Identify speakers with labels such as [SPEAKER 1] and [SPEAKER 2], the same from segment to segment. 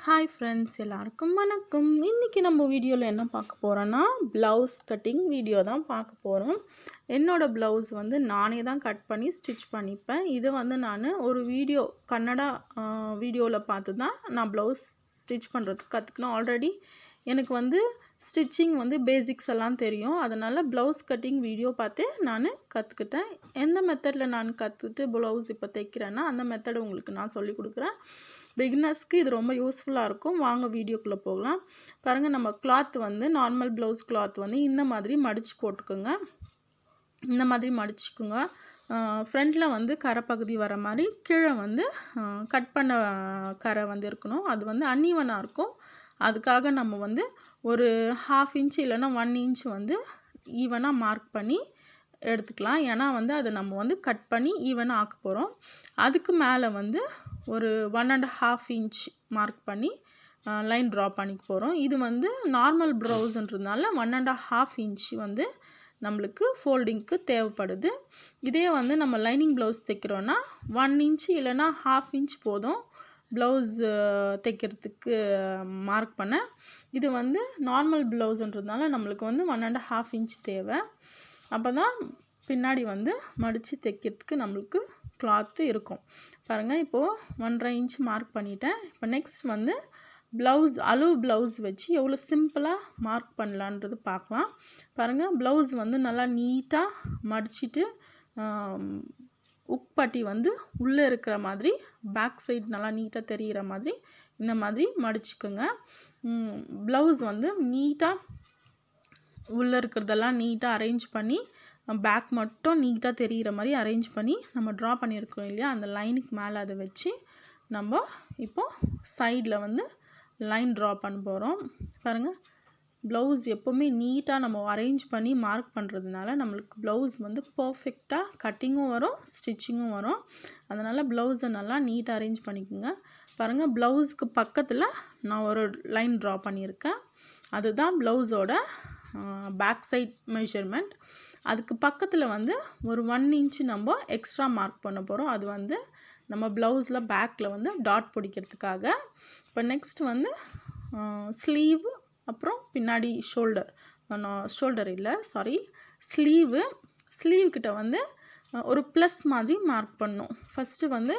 [SPEAKER 1] Hi friends, எல்லாருக்கும் வணக்கம். இன்றைக்கி நம்ம வீடியோவில் என்ன பார்க்க போகிறோன்னா ப்ளவுஸ் கட்டிங் வீடியோ தான் பார்க்க போகிறோம். என்னோடய ப்ளவுஸ் வந்து நானே தான் கட் பண்ணி ஸ்டிச் பண்ணிப்பேன். இது வந்து நான் ஒரு வீடியோ கன்னடா வீடியோவில் பார்த்து தான் நான் ப்ளவுஸ் ஸ்டிச் பண்ணுறதுக்கு கற்றுக்கணும். ஆல்ரெடி எனக்கு வந்து ஸ்டிச்சிங் வந்து பேசிக்ஸ் எல்லாம் தெரியும். அதனால் ப்ளவுஸ் கட்டிங் வீடியோ பார்த்து நான் கற்றுக்கிட்டேன். எந்த மெத்தடில் நான் கற்றுக்கிட்டு ப்ளவுஸ் இப்போ தைக்கிறேன்னா அந்த மெத்தடு உங்களுக்கு நான் சொல்லிக் கொடுக்குறேன். பிகினர்ஸ்க்கு இது ரொம்ப யூஸ்ஃபுல்லாக இருக்கும். வாங்க வீடியோக்குள்ளே போகலாம். பாருங்கள், நம்ம கிளாத் வந்து நார்மல் ப்ளவுஸ் கிளாத் வந்து இந்த மாதிரி மடித்து போட்டுக்கோங்க. இந்த மாதிரி மடிச்சுக்குங்க. ஃப்ரண்ட்டில் வந்து கரை பகுதி வர மாதிரி, கீழே வந்து கட் பண்ண கரை வந்து இருக்கணும். அது வந்து அன்ஈவனாக இருக்கும். அதுக்காக நம்ம வந்து ஒரு 1/2 இன்ச் இல்லைன்னா 1 இன்ச் வந்து ஈவனாக மார்க் பண்ணி எடுத்துக்கலாம். ஏன்னா வந்து அதை நம்ம வந்து கட் பண்ணி ஈவனாக ஆக்க போகிறோம். அதுக்கு மேலே வந்து ஒரு 1.5 இன்ச் மார்க் பண்ணி லைன் ட்ரா பண்ணிக்க போகிறோம். இது வந்து நார்மல் ப்ளவுஸ்ன்றதுனால 1.5 இன்ச் வந்து நம்மளுக்கு ஃபோல்டிங்க்கு தேவைப்படுது. இதே வந்து நம்ம லைனிங் ப்ளவுஸ் தைக்கிறோன்னா 1 இன்ச் இல்லைன்னா 1/2 இன்ச் போதும் ப்ளவுஸ் தைக்கிறதுக்கு மார்க் பண்ண. இது வந்து நார்மல் ப்ளவுஸ்ன்றதுனால நம்மளுக்கு வந்து 1.5 இன்ச் தேவை. அப்போ தான் பின்னாடி வந்து மடித்து தைக்கிறதுக்கு நம்மளுக்கு கிளாத்து இருக்கும். பாருங்கள், இப்போது 1.5 இன்ச் மார்க் பண்ணிட்டேன். இப்போ நெக்ஸ்ட் வந்து ப்ளவுஸ் அளவு ப்ளவுஸ் வச்சு எவ்வளோ சிம்பிளாக மார்க் பண்ணலான்றது பார்க்கலாம். பாருங்கள், ப்ளவுஸ் வந்து நல்லா நீட்டாக மடிச்சிட்டு உக்பட்டி வந்து உள்ளே இருக்கிற மாதிரி, பேக் சைடு நல்லா நீட்டாக தெரிகிற மாதிரி இந்த மாதிரி மடிச்சுக்குங்க. ப்ளவுஸ் வந்து நீட்டாக உள்ளே இருக்கிறதெல்லாம் நீட்டாக அரேஞ்ச் பண்ணி, பேக் மட்டும் நீட்டாக தெரிகிற மாதிரி அரேஞ்ச் பண்ணி நம்ம ட்ரா பண்ணியிருக்கோம் இல்லையா, அந்த லைனுக்கு மேலே அதை வச்சு நம்ம இப்போது சைடில் வந்து லைன் ட்ரா பண்ண போகிறோம். பாருங்கள், ப்ளவுஸ் எப்போவுமே நீட்டாக நம்ம அரேஞ்ச் பண்ணி மார்க் பண்ணுறதுனால நம்மளுக்கு ப்ளவுஸ் வந்து பர்ஃபெக்டாக கட்டிங்கும் வரும், ஸ்டிச்சிங்கும் வரும். அதனால் ப்ளவுஸை நல்லா நீட்டாக அரேஞ்ச் பண்ணிக்கோங்க. பாருங்கள், ப்ளவுஸுக்கு பக்கத்தில் நான் ஒரு லைன் ட்ரா பண்ணியிருக்கேன். அதுதான் ப்ளவுஸோட பேக் சைட் மெஷர்மெண்ட். அதுக்கு பக்கத்தில் வந்து ஒரு 1 இன்ச் நம்ம எக்ஸ்ட்ரா மார்க் பண்ண போகிறோம். அது வந்து நம்ம ப்ளவுஸில் பேக்கில் வந்து டாட் பிடிக்கிறதுக்காக. இப்போ நெக்ஸ்ட் வந்து ஸ்லீவ், அப்புறம் பின்னாடி ஷோல்டர் இல்லை சாரி ஸ்லீவ்கிட்ட வந்து ஒரு ப்ளஸ் மாதிரி மார்க் பண்ணணும். ஃபஸ்ட்டு வந்து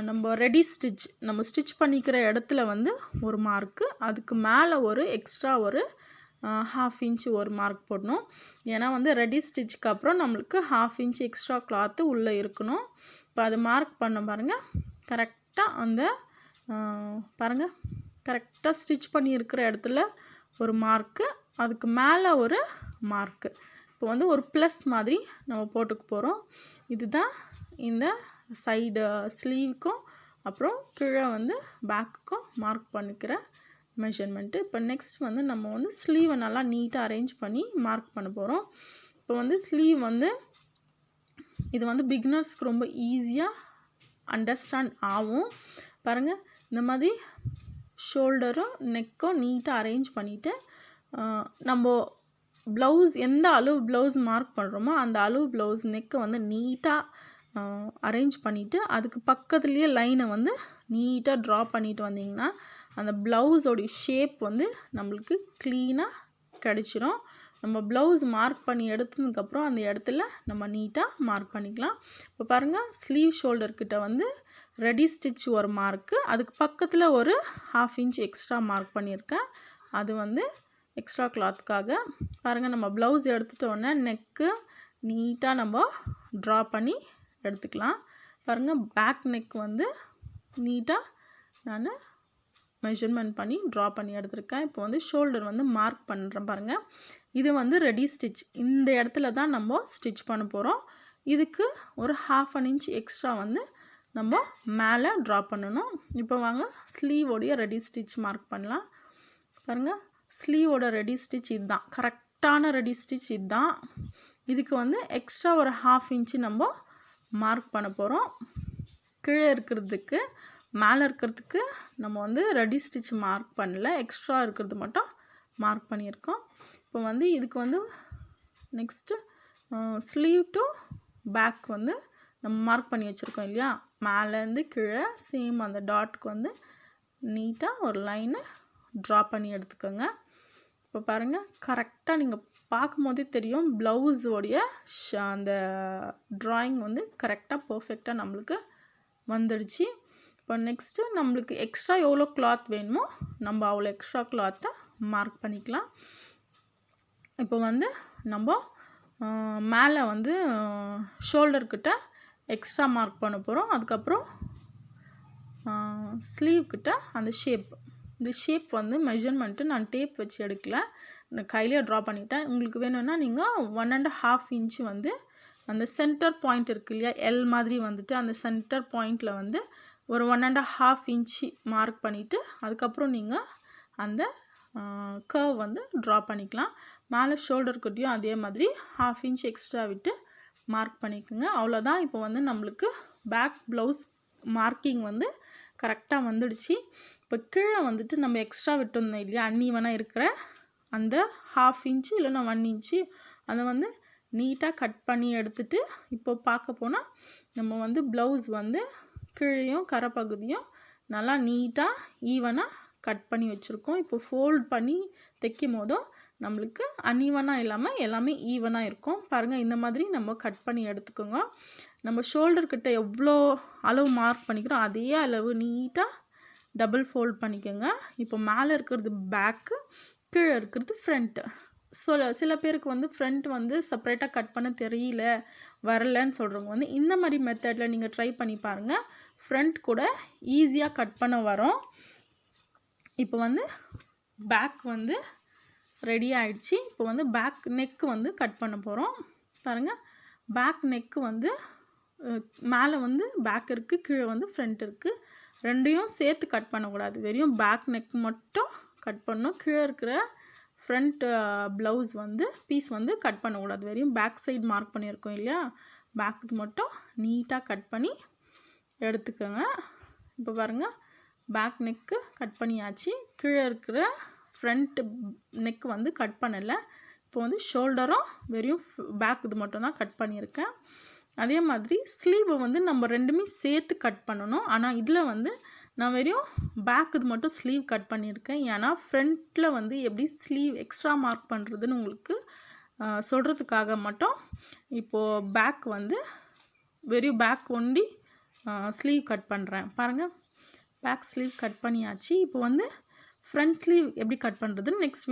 [SPEAKER 1] நம்ம நம்ம ஸ்டிச் பண்ணிக்கிற இடத்துல வந்து ஒரு மார்க்கு, அதுக்கு மேலே ஒரு எக்ஸ்ட்ரா ஒரு 1/2 இன்ச் ஒரு மார்க் போடணும். ஏன்னா வந்து ரெடி ஸ்டிச்சுக்கு அப்புறம் நம்மளுக்கு 1/2 இன்ச் எக்ஸ்ட்ரா கிளாத்து உள்ளே இருக்கணும். இப்போ அது மார்க் பண்ண பாருங்கள், கரெக்டாக அந்த பாருங்கள், கரெக்டாக ஸ்டிச் பண்ணியிருக்கிற இடத்துல ஒரு மார்க்கு, அதுக்கு மேலே ஒரு மார்க்கு. இப்போ வந்து ஒரு ப்ளஸ் மாதிரி நம்ம போட்டுக்க போகிறோம். இதுதான் இந்த சைடு ஸ்லீவுக்கும் அப்புறம் கீழே வந்து பேக்குக்கும் மார்க் பண்ணிக்கிற மெஷர்மெண்ட்டு. இப்போ நெக்ஸ்ட் வந்து நம்ம வந்து ஸ்லீவை நல்லா நீட்டாக அரேஞ்ச் பண்ணி மார்க் பண்ண போகிறோம். இப்போ வந்து ஸ்லீவ் வந்து இது வந்து பிகினர்ஸ்க்கு ரொம்ப ஈஸியாக அண்டர்ஸ்டாண்ட் ஆகும். பாருங்கள், இந்த மாதிரி ஷோல்டரும் நெக்கும் நீட்டாக அரேஞ்ச் பண்ணிவிட்டு நம்ம ப்ளவுஸ் எந்த அளவு ப்ளவுஸ் மார்க் பண்ணுறோமோ அந்த அளவு ப்ளவுஸ் நெக்கை வந்து நீட்டாக அரேஞ்ச் பண்ணிவிட்டு அதுக்கு பக்கத்துலேயே லைனை வந்து நீட்டாக ட்ரா பண்ணிட்டு வந்திங்கன்னா அந்த ப்ளவுஸோடைய ஷேப் வந்து நம்மளுக்கு க்ளீனாக கிடச்சிரும். நம்ம ப்ளவுஸ் மார்க் பண்ணி எடுத்ததுக்கப்புறம் அந்த இடத்துல நம்ம நீட்டாக மார்க் பண்ணிக்கலாம். இப்போ பாருங்கள், ஸ்லீவ் ஷோல்டர்கிட்ட வந்து ரெடி ஸ்டிச் ஒரு மார்க்கு, அதுக்கு பக்கத்தில் ஒரு 1/2 இன்ச் எக்ஸ்ட்ரா மார்க் பண்ணியிருக்கேன். அது வந்து எக்ஸ்ட்ரா கிளாத்துக்காக. பாருங்கள், நம்ம ப்ளவுஸ் எடுத்துட்டோன்னே நெக்கு நீட்டாக நம்ம ட்ரா பண்ணி எடுத்துக்கலாம். பாருங்கள், பேக் நெக் வந்து நீட்டாக நான் மெஷர்மெண்ட் பண்ணி ட்ரா பண்ணி எடுத்திருக்கேன். இப்போ வந்து ஷோல்டர் வந்து மார்க் பண்ணுறேன். பாருங்கள், இது வந்து ரெடி ஸ்டிச். இந்த இடத்துல தான் நம்ம ஸ்டிச் பண்ண போகிறோம். இதுக்கு ஒரு 1/2 இன்ச் எக்ஸ்ட்ரா வந்து நம்ம மேலே ட்ரா பண்ணணும். இப்போ வாங்க ஸ்லீவோடைய ரெடி ஸ்டிச் மார்க் பண்ணலாம். பாருங்கள், ஸ்லீவோட ரெடி ஸ்டிச் இதுதான், கரெக்டான ரெடி ஸ்டிச் இதுதான். இதுக்கு வந்து எக்ஸ்ட்ரா ஒரு 1/2 இன்ச்சு நம்ம மார்க் பண்ண போகிறோம். கீழே இருக்கிறதுக்கு மேலே இருக்கிறதுக்கு நம்ம வந்து ரெடி ஸ்டிச் மார்க் பண்ணல, எக்ஸ்ட்ரா இருக்கிறது மட்டும் மார்க் பண்ணியிருக்கோம். இப்போ வந்து இதுக்கு வந்து நெக்ஸ்ட்டு ஸ்லீவ் டு பேக் வந்து நம்ம மார்க் பண்ணி வச்சுருக்கோம் இல்லையா, மேலேருந்து கீழே சேம் அந்த டாட்டுக்கு வந்து நீட்டாக ஒரு லைனை ட்ரா பண்ணி எடுத்துக்கோங்க. இப்போ பாருங்கள், கரெக்டாக நீங்கள் பார்க்கும்போதே தெரியும் ப்ளவுஸோடைய அந்த ட்ராயிங் வந்து கரெக்டாக பர்ஃபெக்டாக நம்மளுக்கு வந்துடுச்சு. இப்போ நெக்ஸ்ட்டு நம்மளுக்கு எக்ஸ்ட்ரா எவ்வளோ கிளாத் வேணுமோ நம்ம அவ்வளோ எக்ஸ்ட்ரா கிளாத்தை மார்க் பண்ணிக்கலாம். இப்போ வந்து நம்ம மேலே வந்து ஷோல்டர்கிட்ட எக்ஸ்ட்ரா மார்க் பண்ண போகிறோம். அதுக்கப்புறம் ஸ்லீவ் கிட்ட அந்த ஷேப், இந்த ஷேப் வந்து மெஷர்மெண்ட்டு நான் டேப் வச்சு எடுக்கல, நான் கையிலே ட்ரா பண்ணிட்டேன். உங்களுக்கு வேணும்னா நீங்கள் 1.5 இன்ச்சு வந்து அந்த சென்டர் பாயிண்ட் இருக்குது இல்லையா, எல் மாதிரி வந்துட்டு அந்த சென்டர் பாயிண்டில் வந்து ஒரு 1.5 இன்ச்சு மார்க் பண்ணிவிட்டு அதுக்கப்புறம் நீங்கள் அந்த கர்வ் வந்து ட்ரா பண்ணிக்கலாம். மேலே ஷோல்டர்கிட்டையும் அதே மாதிரி 1/2 இன்ச் எக்ஸ்ட்ரா விட்டு மார்க் பண்ணிக்கோங்க. அவ்வளோதான். இப்போ வந்து நம்மளுக்கு பேக் ப்ளவுஸ் மார்க்கிங் வந்து கரெக்டாக வந்துடுச்சு. இப்போ கீழே வந்துட்டு நம்ம எக்ஸ்ட்ரா விட்டுருந்தோம் இல்லையா, அன்னீவனாக இருக்கிற அந்த 1/2 இன்ச்சு இல்லைன்னா 1 இன்ச்சு அதை வந்து நீட்டாக கட் பண்ணி எடுத்துகிட்டு இப்போ பார்க்க போனால் நம்ம வந்து ப்ளவுஸ் வந்து கீழேயும் கரை பகுதியும் நல்லா நீட்டாக ஈவனாக கட் பண்ணி வச்சுருக்கோம். இப்போ ஃபோல்ட் பண்ணி தைக்கும் போதும் நம்மளுக்கு அன்ஈவனாக இல்லாமல் எல்லாமே ஈவனாக இருக்கும். பாருங்கள், இந்த மாதிரி நம்ம கட் பண்ணி எடுத்துக்கோங்க. நம்ம ஷோல்டர்கிட்ட எவ்வளோ அளவு மார்க் பண்ணிக்கிறோம் அதே அளவு நீட்டாக டபுள் ஃபோல்ட் பண்ணிக்கோங்க. இப்போ மேலே இருக்கிறது பேக்கு, கீழே இருக்கிறது ஃப்ரண்ட்டு. சில பேருக்கு வந்து ஃப்ரண்ட் வந்து செப்பரேட்டாக கட் பண்ண தெரியல, வரலன்னு சொல்கிறவங்க வந்து இந்த மாதிரி மெத்தடில் நீங்கள் ட்ரை பண்ணி பாருங்கள். ஃப்ரண்ட் கூட ஈஸியாக கட் பண்ண வரும். இப்போ வந்து பேக் வந்து ரெடி ஆகிடுச்சு. இப்போ வந்து பேக் நெக்கு வந்து கட் பண்ண போகிறோம். பாருங்கள், பேக் நெக்கு வந்து மேலே வந்து பேக் இருக்குது, கீழே வந்து ஃப்ரண்ட் இருக்குது. ரெண்டையும் சேர்த்து கட் பண்ணக்கூடாது, வெறும் பேக் நெக் மட்டும் கட் பண்ணணும். கீழே இருக்கிற ஃப்ரண்ட் ப்ளவுஸ் வந்து பீஸ் வந்து கட் பண்ணக்கூடாது, வெறும் பேக் சைடு மார்க் பண்ணியிருக்கோம் இல்லையா, பேக்கு மட்டும் நீட்டாக கட் பண்ணி எடுத்துக்கோங்க. இப்போ பாருங்கள், பேக் நெக்கு கட் பண்ணியாச்சு. கீழே இருக்கிற ஃப்ரண்ட் நெக் வந்து கட் பண்ணலை. இப்போ வந்து ஷோல்டரும் வெறும் பேக் இது மட்டும் தான் கட் பண்ணியிருக்கேன். அதே மாதிரி ஸ்லீவை வந்து நம்ம ரெண்டுமே சேர்த்து கட் பண்ணணும். ஆனால் இதில் வந்து நான் வெறும் பேக் இது மட்டும் ஸ்லீவ் கட் பண்ணியிருக்கேன். ஏன்னா ஃப்ரண்ட்டில் வந்து எப்படி ஸ்லீவ் எக்ஸ்ட்ரா மார்க் பண்ணுறதுன்னு உங்களுக்கு சொல்கிறதுக்காக மட்டும் இப்போது பேக் வந்து வெறும் பேக் ஒண்டி ஸ்லீவ் கட் பண்ணுறேன். பாருங்கள், பேக் ஸ்லீவ் கட் பண்ணியாச்சு. இப்போ வந்து ஃப்ரண்ட் ஸ்லீவ் எப்படி கட் பண்ணுறதுன்னு நெக்ஸ்ட்